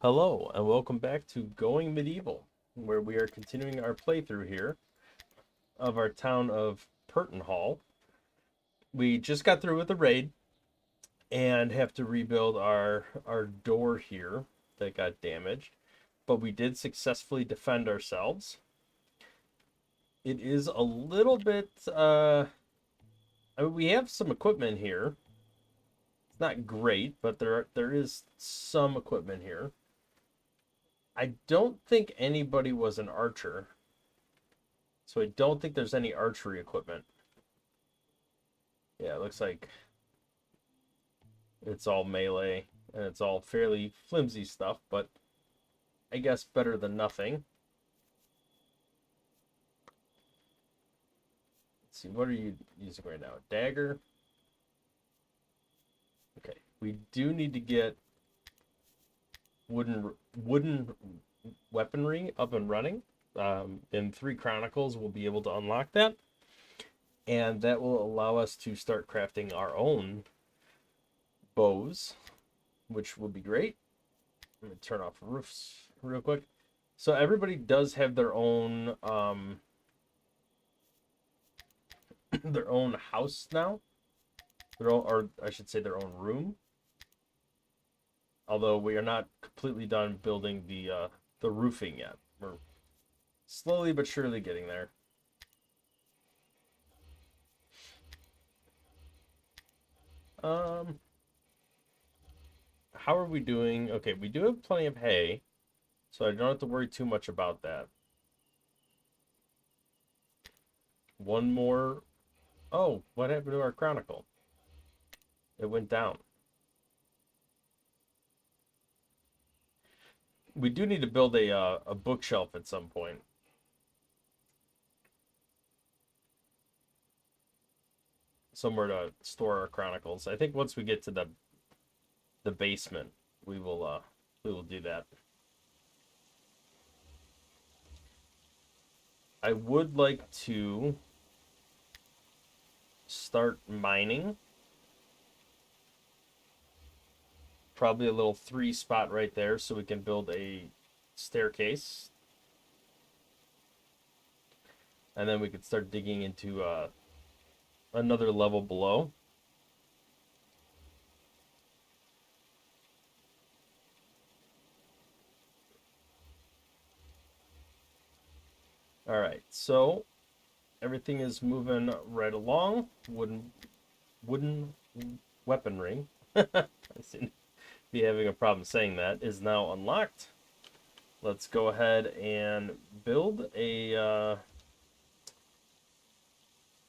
Hello, and welcome back to Going Medieval, where we are continuing our playthrough here of our town of Pertenhall. We just got through with the raid and have to rebuild our door here that got damaged, but we did successfully defend ourselves. It is a little bit, I mean, we have some equipment here. It's not great, but there is some equipment here. I don't think anybody was an archer. So I don't think there's any archery equipment. Yeah, it looks like it's all melee and it's all fairly flimsy stuff, but I guess better than nothing. Let's see, what are you using right now? A dagger? Okay, we do need to get wooden weaponry up and running. In 3 Chronicles, we'll be able to unlock that, and that will allow us to start crafting our own bows, which will be great. Let me turn off roofs real quick. So everybody does have their own their own house now. Their own, or I should say their own room. Although we are not completely done building the roofing yet. We're slowly but surely getting there. Um how are we doing? Okay, we do have plenty of hay, so I don't have to worry too much about that. One more. Oh, what happened to our chronicle? It went down. We do need to build a bookshelf at some point. Somewhere to store our chronicles. I think once we get to the basement, we will do that. I would like to start mining. Probably a little 3 spot right there so we can build a staircase. And then we could start digging into another level below. All right, so everything is moving right along. Wooden weaponry. I seem to be having a problem saying that. Is now unlocked. Let's go ahead and build a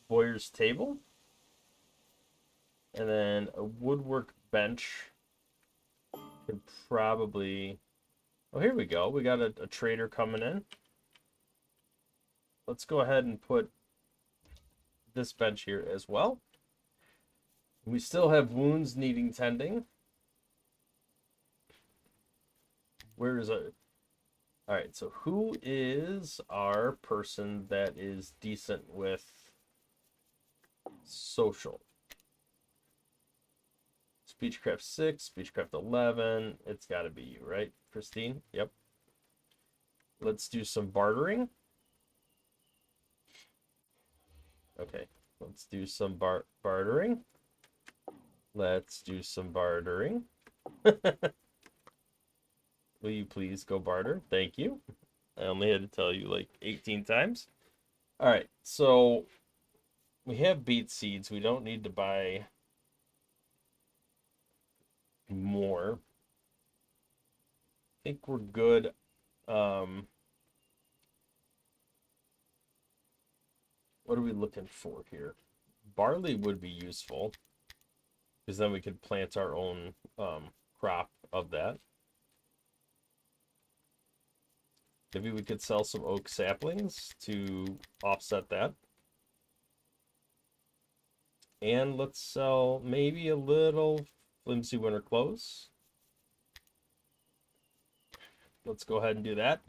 Boyer's table. And then a woodwork bench could probably... Oh, here we go. We got a trader coming in. Let's go ahead and put this bench here as well. We still have wounds needing tending. Where is it? All right, so who is our person that is decent with social? Speechcraft 6, Speechcraft 11. It's got to be you, right, Christine? Yep. Let's do some bartering. Okay, let's do some bartering. Let's do some bartering. Will you please go barter? Thank you. I only had to tell you like 18 times. All right, so we have beet seeds. We don't need to buy more. I think we're good. What are we looking for here? Barley would be useful because then we could plant our own crop of that. Maybe we could sell some oak saplings to offset that. And let's sell maybe a little flimsy winter clothes. Let's go ahead and do that.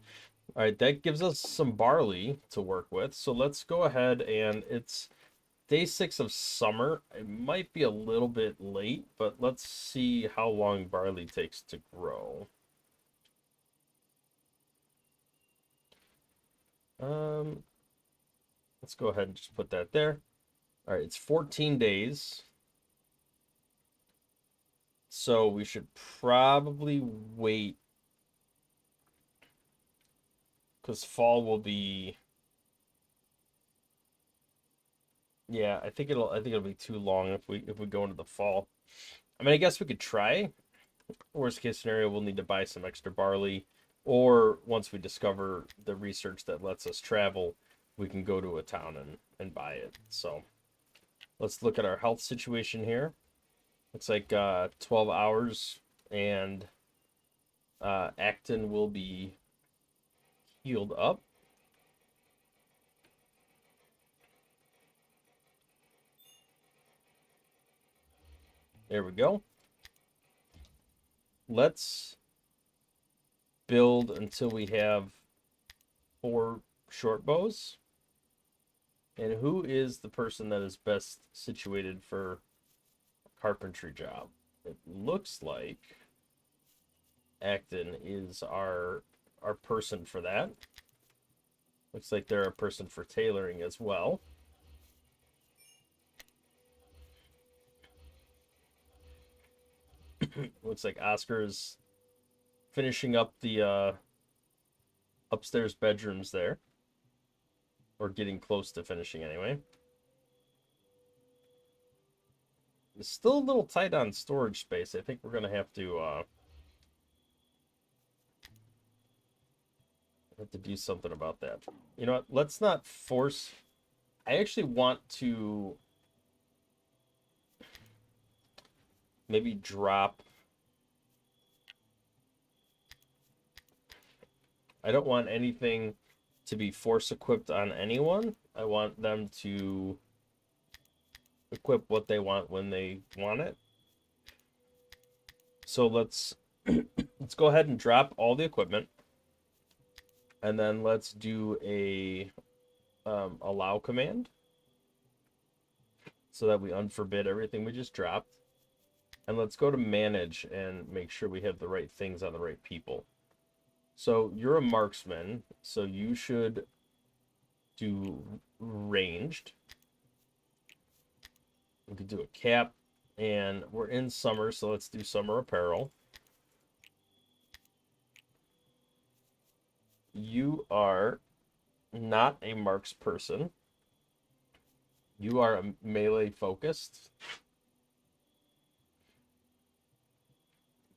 All right, that gives us some barley to work with. So let's go ahead, and it's day 6 of summer. It might be a little bit late, but let's see how long barley takes to grow. Let's go ahead and just put that there. All right, it's 14 days. So we should probably wait because fall will be. Yeah, I think it'll be too long if we go into the fall. I mean, I guess we could try. Worst case scenario, we'll need to buy some extra barley, or once we discover the research that lets us travel, we can go to a town and buy it. So let's look at our health situation here. Looks like 12 hours, and Acton will be healed up. There we go. Let's build until we have 4 short bows. And who is the person that is best situated for a carpentry job? It looks like Acton is our person for that. Looks like they're a person for tailoring as well. Looks like Oscar's finishing up the upstairs bedrooms there. Or getting close to finishing anyway. It's still a little tight on storage space. I think we're going to have to do something about that. You know what? Let's not force. I actually want to maybe drop. I don't want anything to be force equipped on anyone. I want them to equip what they want when they want it. So let's go ahead and drop all the equipment, and then let's do a allow command so that we unforbid everything we just dropped. And let's go to manage and make sure we have the right things on the right people. So you're a marksman, so you should do ranged. We could do a cap, and we're in summer, so let's do summer apparel. You are not a marks person. You are a melee focused.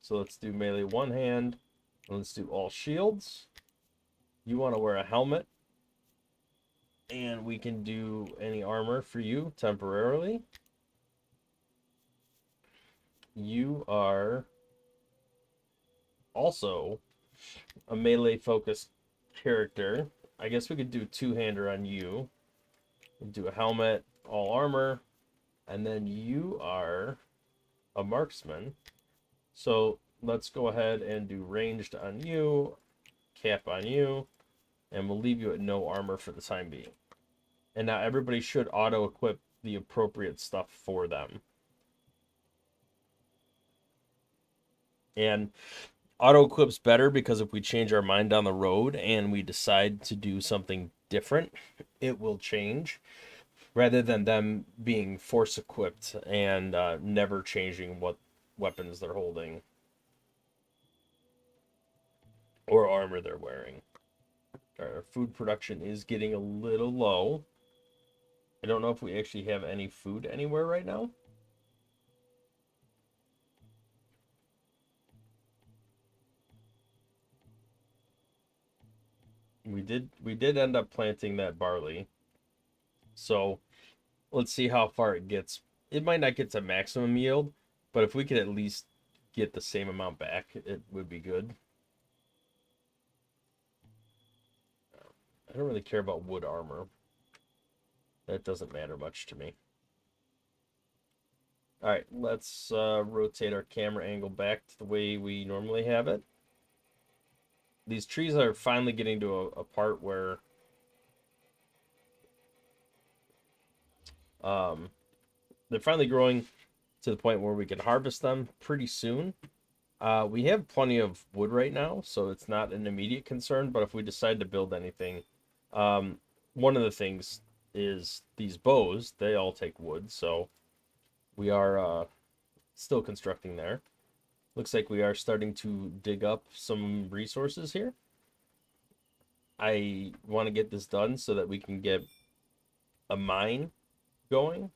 So let's do melee one hand. Let's do all shields. You want to wear a helmet. And we can do any armor for you temporarily. You are also a melee focused character. I guess we could do a two-hander on you. We'll do a helmet, all armor, and then you are a marksman. So let's go ahead and do ranged on you, cap on you, and we'll leave you at no armor for the time being. And now everybody should auto-equip the appropriate stuff for them. And auto-equip's better because if we change our mind down the road and we decide to do something different, it will change, rather than them being force-equipped and never changing what weapons they're holding or armor they're wearing. Our food production is getting a little low. I don't know if we actually have any food anywhere right now. We did end up planting that barley. So let's see how far it gets. It might not get to maximum yield, but if we could at least get the same amount back, it would be good. I don't really care about wood armor. That doesn't matter much to me. All right, let's rotate our camera angle back to the way we normally have it. These trees are finally getting to a part where they're finally growing to the point where we can harvest them pretty soon. We have plenty of wood right now, so it's not an immediate concern, but if we decide to build anything, One of the things is these bows, they all take wood, so we are still constructing there. Looks like we are starting to dig up some resources here. I want to get this done so that we can get a mine going.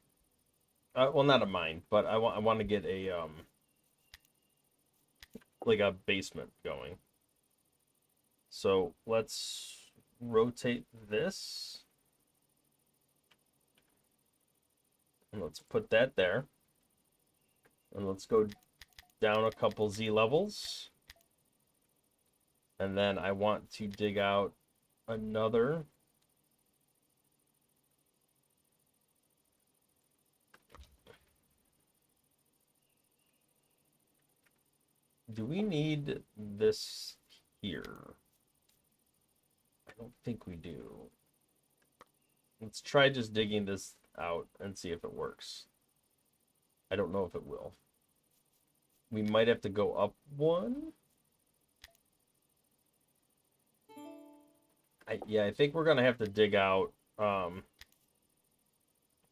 Well, not a mine, but I want to get a like a basement going. So let's rotate this. And let's put that there. And let's go down a couple Z levels. And then I want to dig out another. Do we need this here? I don't think we do. Let's try just digging this out and see if it works. I don't know if it will. We might have to go up one. Yeah, I think we're gonna have to dig out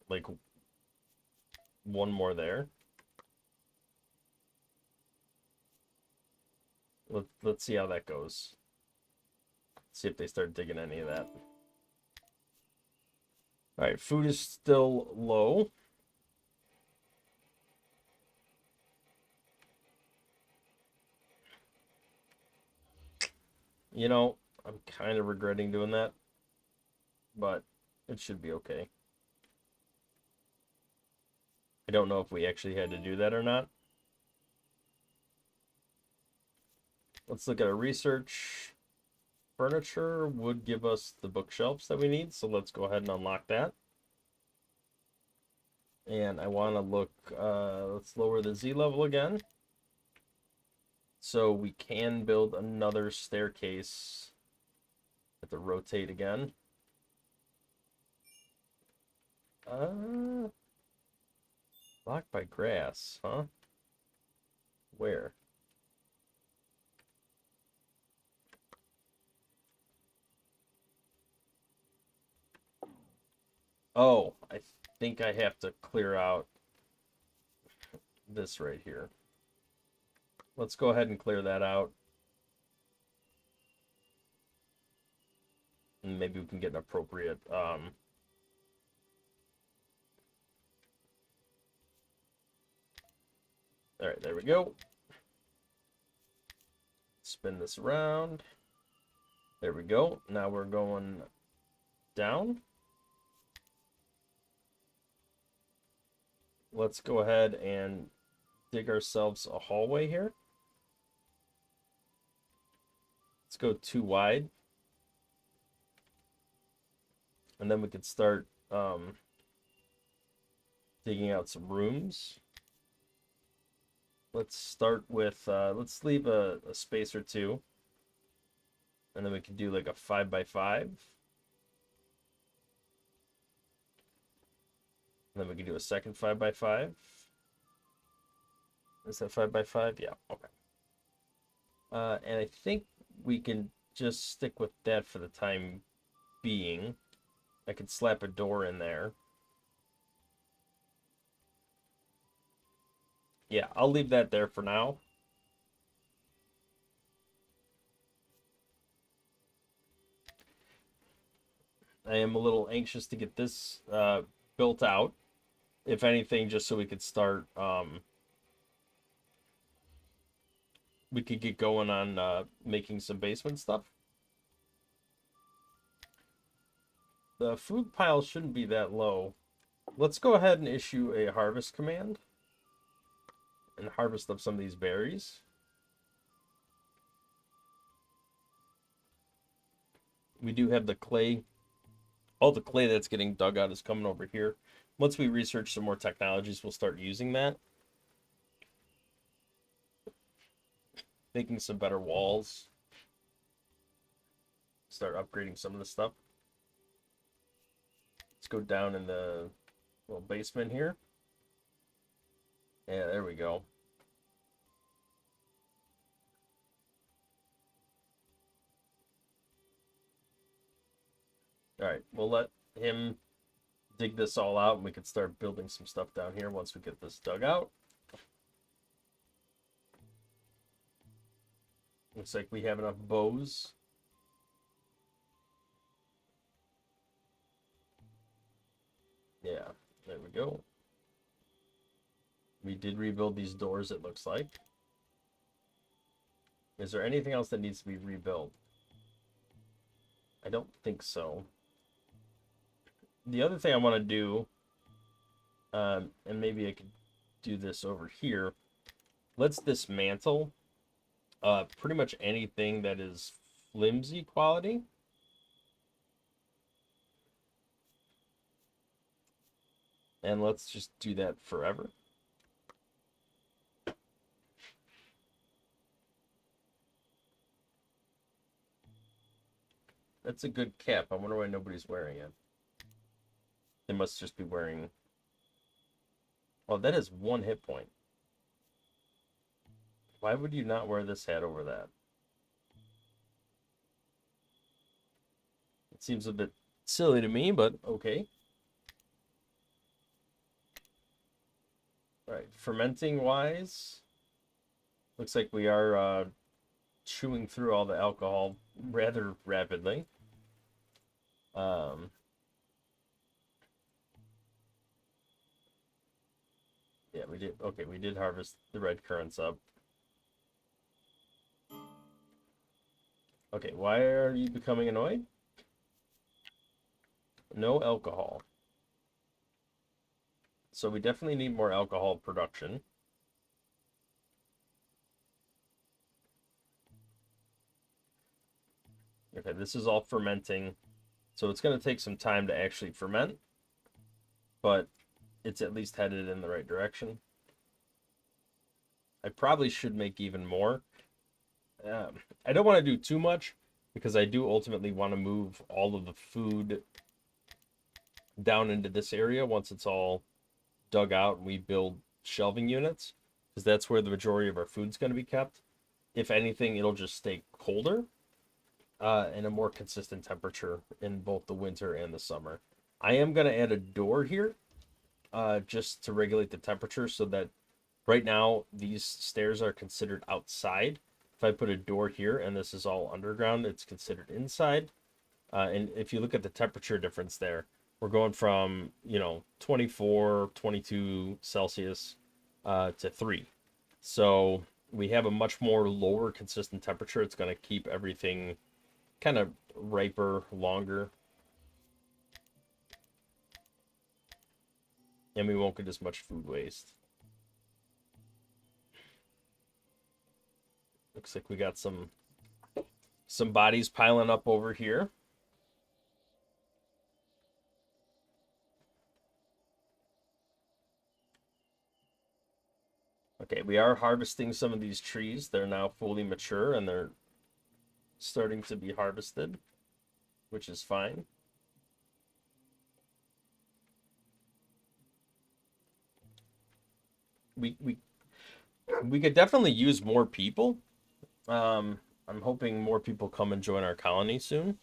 like one more there. Let's see how that goes. See if they start digging any of that. All right, food is still low. You know, I'm kind of regretting doing that, but it should be okay. I don't know if we actually had to do that or not. Let's look at our research. Furniture would give us the bookshelves that we need, so let's go ahead and unlock that. And I want to look, let's lower the Z level again. So we can build another staircase. Have to rotate again. Blocked by grass, huh? Where? Oh, I think I have to clear out this right here. Let's go ahead and clear that out. And maybe we can get an appropriate all right, there we go. Spin this around. There we go. Now we're going down. Let's go ahead and dig ourselves a hallway here. Let's go 2 wide. And then we could start digging out some rooms. Let's start with, let's leave a space or two. And then we can do like a 5x5. And then we can do a second 5x5. Is that 5x5? Yeah, okay. And I think we can just stick with that for the time being. I could slap a door in there. Yeah, I'll leave that there for now. I am a little anxious to get this built out. If anything, just so we could start, we could get going on making some basement stuff. The food pile shouldn't be that low. Let's go ahead and issue a harvest command and harvest up some of these berries. We do have the clay. All the clay that's getting dug out is coming over here. Once we research some more technologies, we'll start using that. Making some better walls. Start upgrading some of the stuff. Let's go down in the little basement here. Yeah, there we go. All right, we'll let him dig this all out, and we can start building some stuff down here once we get this dug out. Looks like we have enough bows. Yeah, there we go. We did rebuild these doors, it looks like. Is there anything else that needs to be rebuilt? I don't think so. The other thing I want to do, and maybe I could do this over here, let's dismantle pretty much anything that is flimsy quality. And let's just do that forever. That's a good cap. I wonder why nobody's wearing it. They must just be wearing... Oh, that is 1 hit point. Why would you not wear this hat over that? It seems a bit silly to me, but okay. All right, fermenting wise, looks like we are chewing through all the alcohol rather rapidly. Yeah, we did. Okay, we did harvest the red currants up. Okay, why are you becoming annoyed? No alcohol. So we definitely need more alcohol production. Okay, this is all fermenting. So it's going to take some time to actually ferment, but it's at least headed in the right direction. I probably should make even more. I don't want to do too much because I do ultimately want to move all of the food down into this area once it's all dug out and we build shelving units, because that's where the majority of our food's going to be kept. If anything, it'll just stay colder and a more consistent temperature in both the winter and the summer. I am going to add a door here just to regulate the temperature, so that right now these stairs are considered outside. If I put a door here and this is all underground, it's considered inside. And if you look at the temperature difference there, we're going from, 24, 22 Celsius to 3. So we have a much more lower consistent temperature. It's going to keep everything kind of riper longer. And we won't get as much food waste. Looks like we got some bodies piling up over here. Okay, we are harvesting some of these trees. They're now fully mature and they're starting to be harvested, which is fine. We could definitely use more people. I'm hoping more people come and join our colony soon.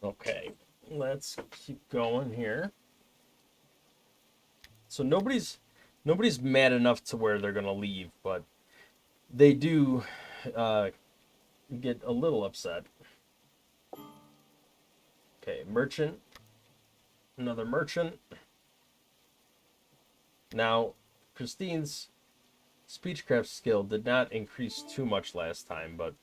Okay, let's keep going here. So nobody's mad enough to where they're gonna leave, but they do get a little upset. Okay, merchant, another merchant. Now, Christine's speechcraft skill did not increase too much last time, but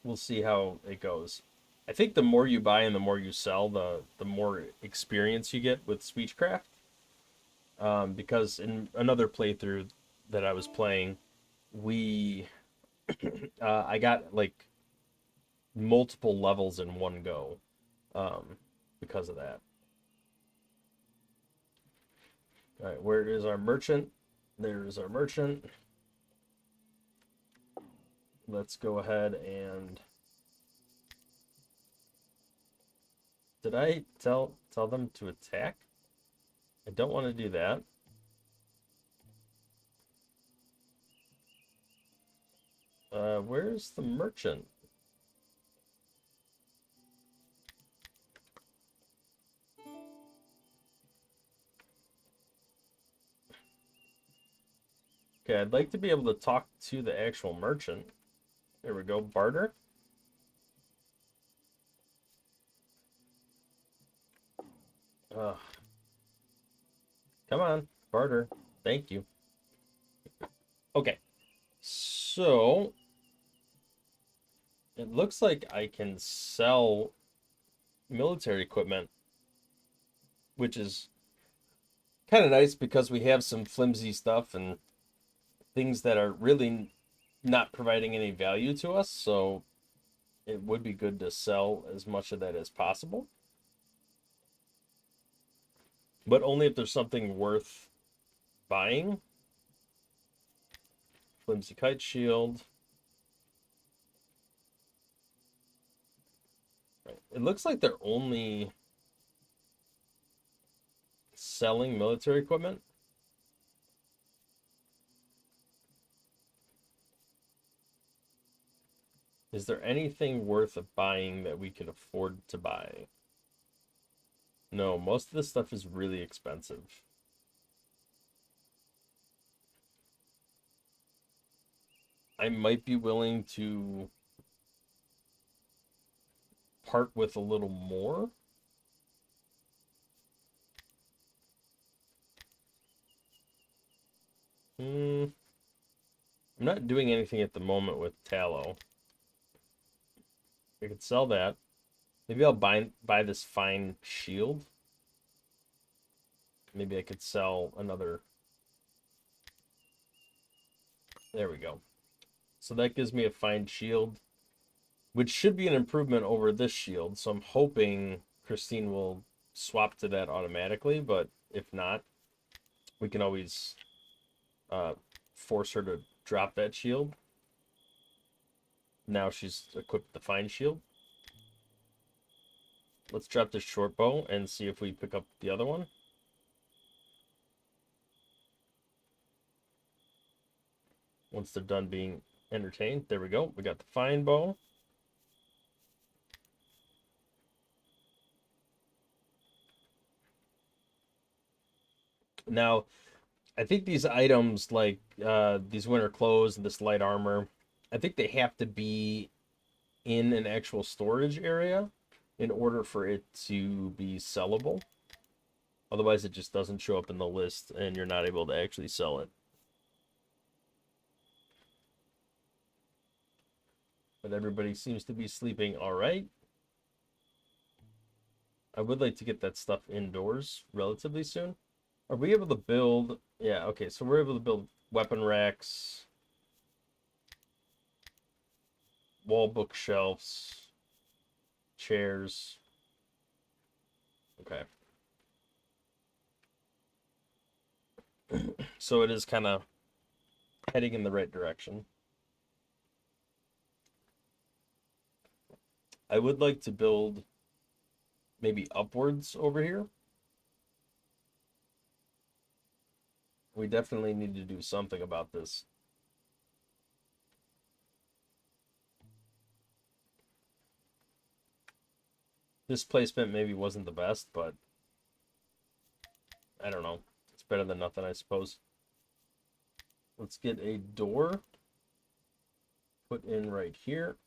we'll see how it goes. I think the more you buy and the more you sell, the more experience you get with speechcraft. Because in another playthrough that I was playing, we I got like multiple levels in one go because of that. All right, where is our merchant? There's our merchant. Let's go ahead and Did I tell them to attack? I don't want to do that. Where's the merchant? Okay, I'd like to be able to talk to the actual merchant. There we go, barter. Ugh. Come on, barter. Thank you. Okay, so it looks like I can sell military equipment, which is kind of nice because we have some flimsy stuff and things that are really not providing any value to us. So it would be good to sell as much of that as possible, but only if there's something worth buying. Flimsy kite shield. It looks like they're only selling military equipment. Is there anything worth buying that we could afford to buy? No, most of this stuff is really expensive. I might be willing to part with a little more. I'm not doing anything at the moment with tallow. I could sell that. Maybe I'll buy this fine shield. Maybe I could sell another. There we go. So that gives me a fine shield, which should be an improvement over this shield. So I'm hoping Christine will swap to that automatically, but if not, we can always force her to drop that shield. Now she's equipped the fine shield. Let's drop this short bow and see if we pick up the other one. Once they're done being entertained, there we go. We got the fine bow. Now, I think these items like these winter clothes and this light armor, I think they have to be in an actual storage area in order for it to be sellable. Otherwise, it just doesn't show up in the list and you're not able to actually sell it. But everybody seems to be sleeping all right. I would like to get that stuff indoors relatively soon. Are we able to build? Yeah, okay, so we're able to build weapon racks, wall bookshelves, chairs. Okay. So it is kind of heading in the right direction. I would like to build maybe upwards over here. We definitely need to do something about this. This placement maybe wasn't the best, but I don't know. It's better than nothing, I suppose. Let's get a door put in right here.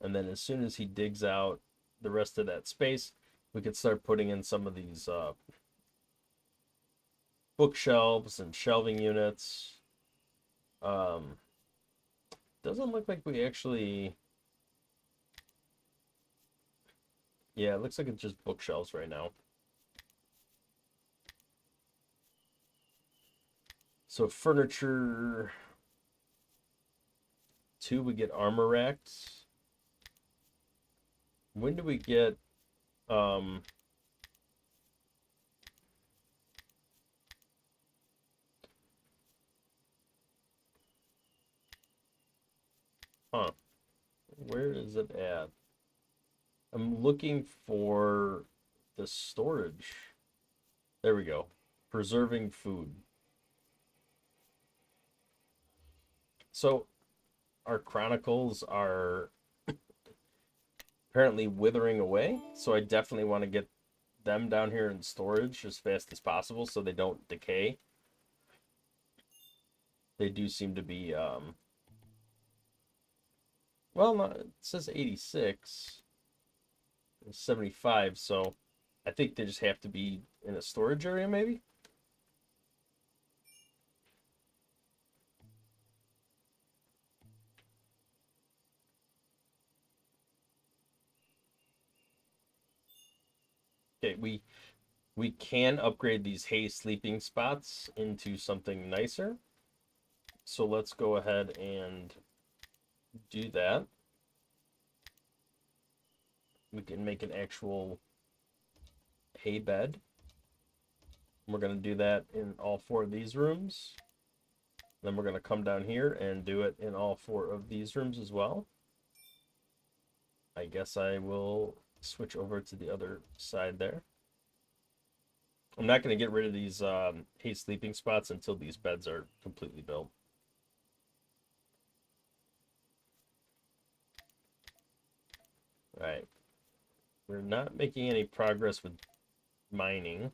And then as soon as he digs out the rest of that space, we could start putting in some of these bookshelves and shelving units. Doesn't look like we actually... Yeah, it looks like it's just bookshelves right now. So furniture 2, we get armor racks. When do we get huh. Where is it at? I'm looking for the storage. There we go. Preserving food. So our chronicles are apparently withering away. So I definitely want to get them down here in storage as fast as possible so they don't decay. They do seem to be, well, no, it says 86, 75. So I think they just have to be in a storage area, maybe. Okay, we can upgrade these hay sleeping spots into something nicer. So let's go ahead and do that. We can make an actual hay bed. We're going to do that in all 4 of these rooms. Then we're going to come down here and do it in all 4 of these rooms as well. I guess I will switch over to the other side there. I'm not going to get rid of these hay sleeping spots until these beds are completely built. All right. We're not making any progress with mining.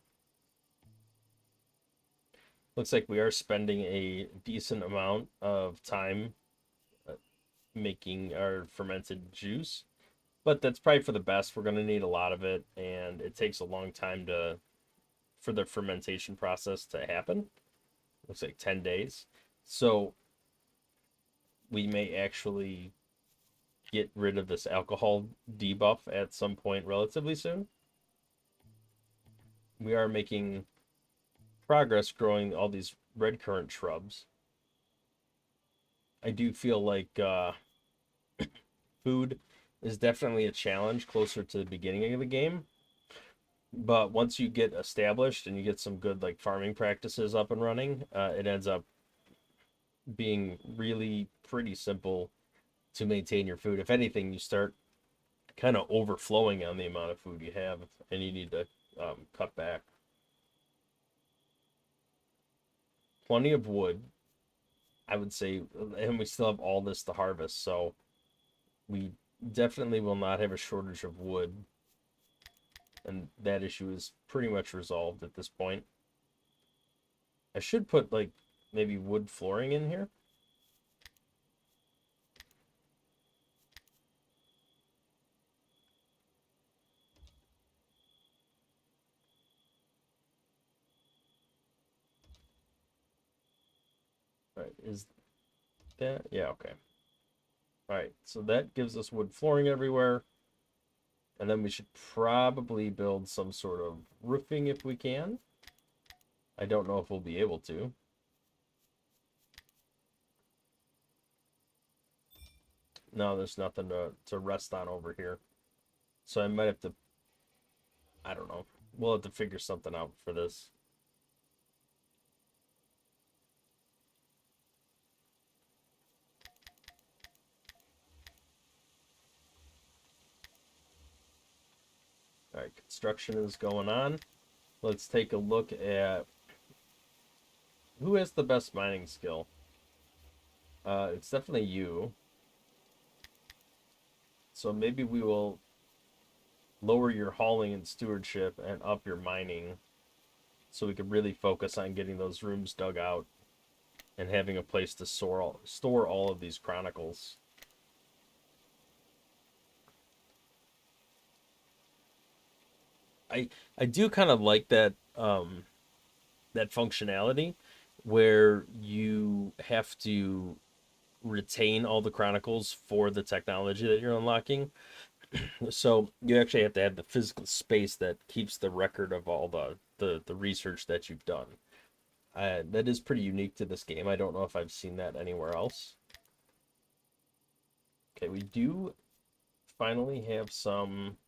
Looks like we are spending a decent amount of time making our fermented juice, but that's probably for the best. We're going to need a lot of it, and it takes a long time for the fermentation process to happen. Looks like 10 days. So we may actually get rid of this alcohol debuff at some point relatively soon. We are making progress growing all these red currant shrubs. I do feel like food is definitely a challenge closer to the beginning of the game. But once you get established and you get some good like farming practices up and running, it ends up being really pretty simple to maintain your food. If anything, you start kind of overflowing on the amount of food you have, and you need to cut back. Plenty of wood, I would say, and we still have all this to harvest, so we definitely will not have a shortage of wood, and that issue is pretty much resolved at this point. I should put like maybe wood flooring in here. All right, is that, yeah, okay. All right, so that gives us wood flooring everywhere. And then we should probably build some sort of roofing if we can. I don't know if we'll be able to. No, there's nothing to rest on over here. So I might have to, I don't know. We'll have to figure something out for this. All right, construction is going on. Let's take a look at who has the best mining skill. It's definitely you. So maybe we will lower your hauling and stewardship and up your mining so we could really focus on getting those rooms dug out and having a place to store all of these chronicles. I do kind of like that that functionality where you have to retain all the chronicles for the technology that you're unlocking. So you actually have to have the physical space that keeps the record of all the research that you've done. That is pretty unique to this game. I don't know if I've seen that anywhere else. Okay, we do finally have some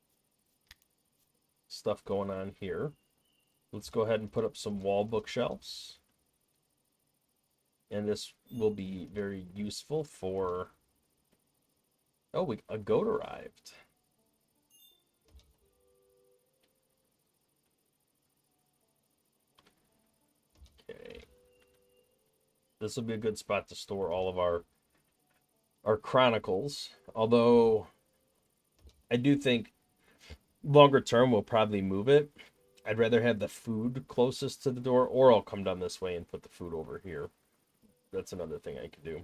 stuff going on here. Let's go ahead and put up some wall bookshelves. And this will be very useful for... Oh, a goat arrived. This will be a good spot to store all of our chronicles. Although I do think longer term we'll probably move it. I'd rather have the food closest to the door, or I'll come down this way and put the food over here. That's another thing I could do.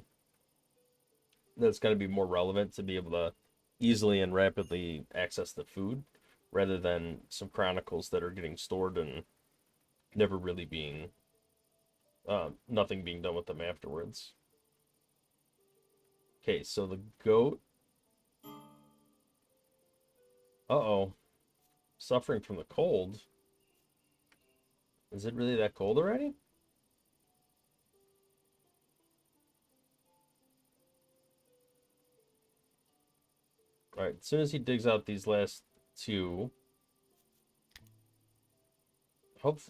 That's going to be more relevant to be able to easily and rapidly access the food rather than some chronicles that are getting stored and never really being nothing being done with them afterwards. Okay, so the goat. Uh-oh. Suffering from the cold. Is it really that cold already? Alright, as soon as he digs out these last two,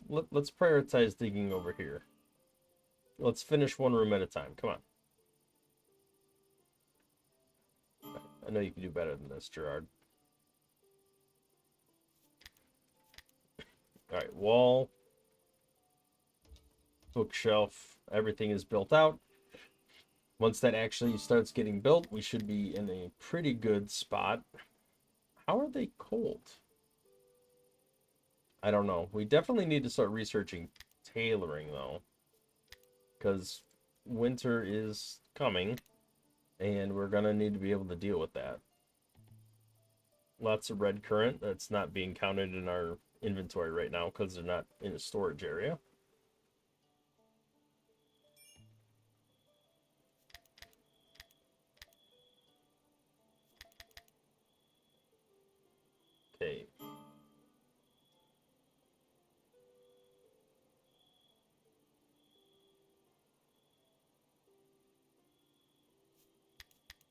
let's prioritize digging over here. Let's finish one room at a time. Come on. I know you can do better than this, Gerard. Alright, wall. Bookshelf. Everything is built out. Once that actually starts getting built, we should be in a pretty good spot. How are they cold? I don't know. We definitely need to start researching tailoring, though. Because winter is coming, and we're going to need to be able to deal with that. Lots of red currant. That's not being counted in our inventory right now because they're not in a storage area. Okay.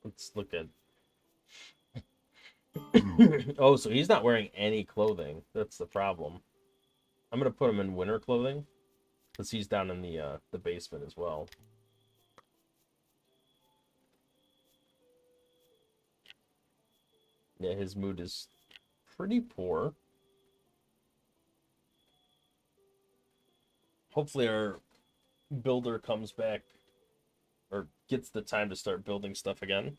Let's look at... Oh, so he's not wearing any clothing. That's the problem. I'm going to put him in winter clothing because he's down in the basement as well. Yeah, his mood is pretty poor. Hopefully our builder comes back or gets the time to start building stuff again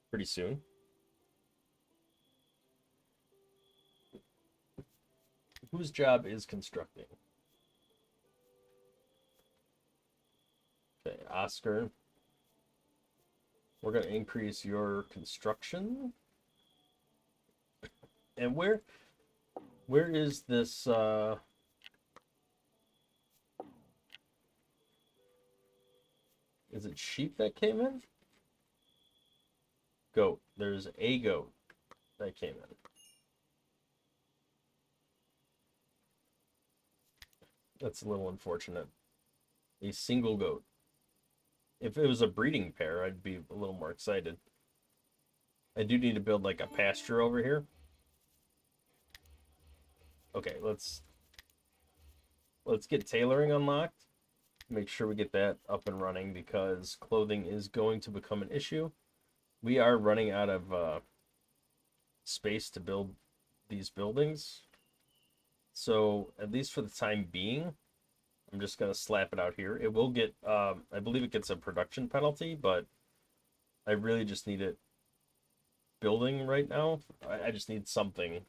pretty soon. Whose job is constructing? Okay, Oscar. We're going to increase your construction. And where is this is it sheep that came in? Goat. There's a goat that came in. That's a little unfortunate. A single goat. If it was a breeding pair, I'd be a little more excited. I do need to build like a pasture over here. Okay, let's get tailoring unlocked. Make sure we get that up and running because clothing is going to become an issue. We are running out of space to build these buildings. So at least for the time being, I'm just going to slap it out here. It will get, I believe it gets a production penalty, but I really just need it building right now. I just need something.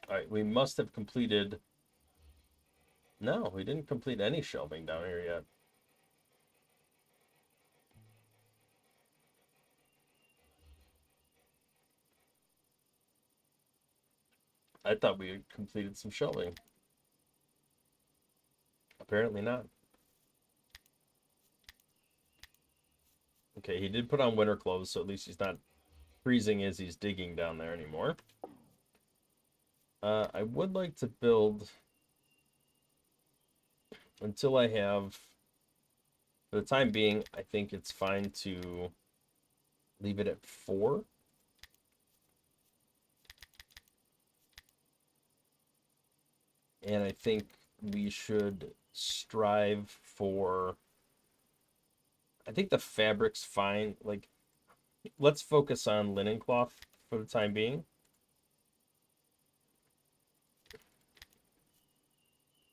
All right, we must have completed... No, we didn't complete any shelving down here yet. I thought we had completed some shelving. Apparently not. Okay, he did put on winter clothes, so at least he's not freezing as he's digging down there anymore. I would like to build until I have, for the time being, I think it's fine to leave it at 4. And I think we should strive for, I think the fabric's fine. Like, let's focus on linen cloth for the time being.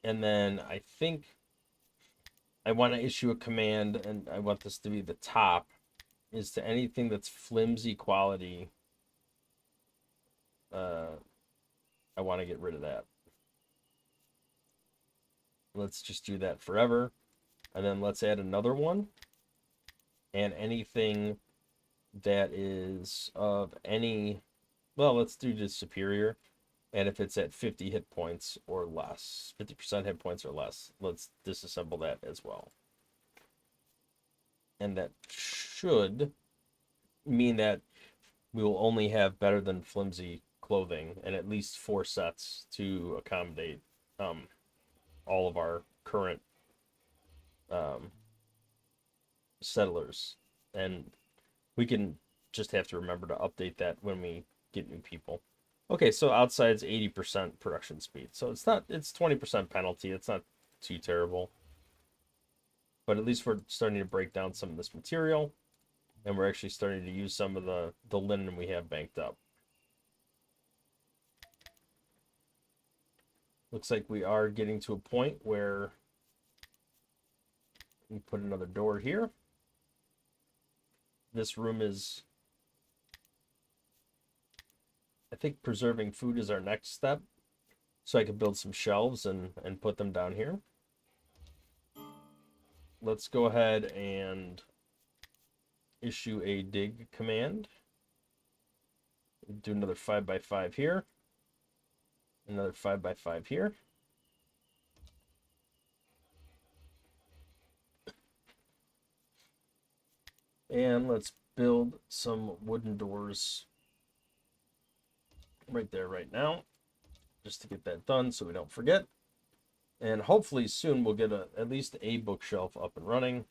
And then I think I want to issue a command, and I want this to be the top, is to anything that's flimsy quality. I want to get rid of that. Let's just do that forever. And then let's add another one. And anything that is of any, well, let's do just superior. And if it's at 50 hit points or less, 50% hit points or less, let's disassemble that as well. And that should mean that we will only have better than flimsy clothing and at least 4 sets to accommodate all of our current settlers. And we can just have to remember to update that when we get new people. Okay, so outside's 80% production speed. So it's 20% penalty. It's not too terrible. But at least we're starting to break down some of this material. And we're actually starting to use some of the linen we have banked up. Looks like we are getting to a point where we put another door here. This room is, I think preserving food is our next step. So I can build some shelves and put them down here. Let's go ahead and issue a dig command. Do another 5x5 here. Another 5x5 here. And let's build some wooden doors right there right now, just to get that done so we don't forget. And hopefully soon we'll get at least a bookshelf up and running.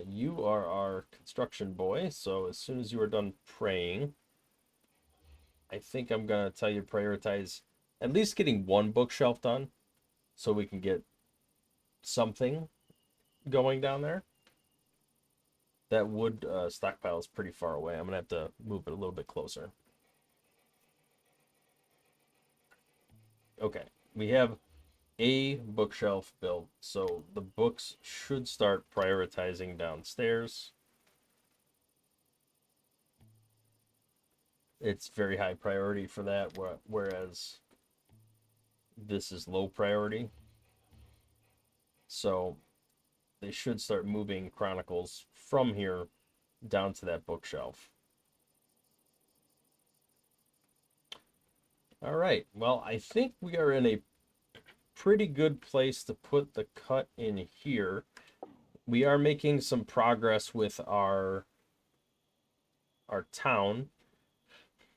You are our construction boy, so as soon as you are done praying, I think I'm going to tell you to prioritize at least getting one bookshelf done so we can get something going down there. That wood stockpile is pretty far away. I'm going to have to move it a little bit closer. Okay, we have a bookshelf built, so the books should start prioritizing downstairs. It's very high priority for that, whereas this is low priority. So they should start moving Chronicles from here down to that bookshelf. All right, well, I think we are in a pretty good place to put the cut in here. We are making some progress with our town.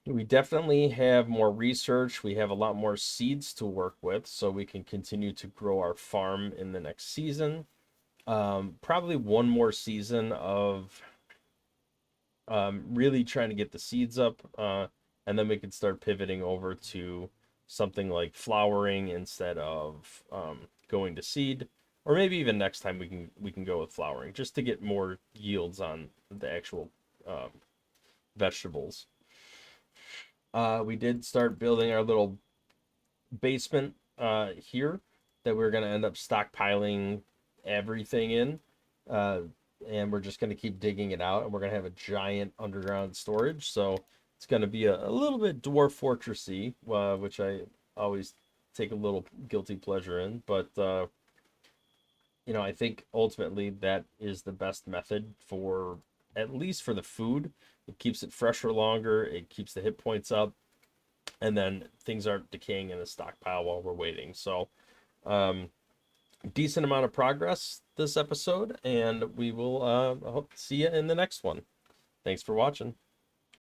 We definitely have more research. We have a lot more seeds to work with, so we can continue to grow our farm in the next season. Probably one more season of really trying to get the seeds up, and then we can start pivoting over to something like flowering instead of going to seed, or maybe even next time we can go with flowering just to get more yields on the actual vegetables. We did start building our little basement here that we're going to end up stockpiling everything in, and we're just going to keep digging it out, and we're going to have a giant underground storage. So it's going to be a little bit dwarf fortressy, which I always take a little guilty pleasure in. But I think ultimately that is the best method for, at least for the food. It keeps it fresh for longer. It keeps the hit points up, and then things aren't decaying in a stockpile while we're waiting. So decent amount of progress this episode, and we will hope to see you in the next one. Thanks for watching.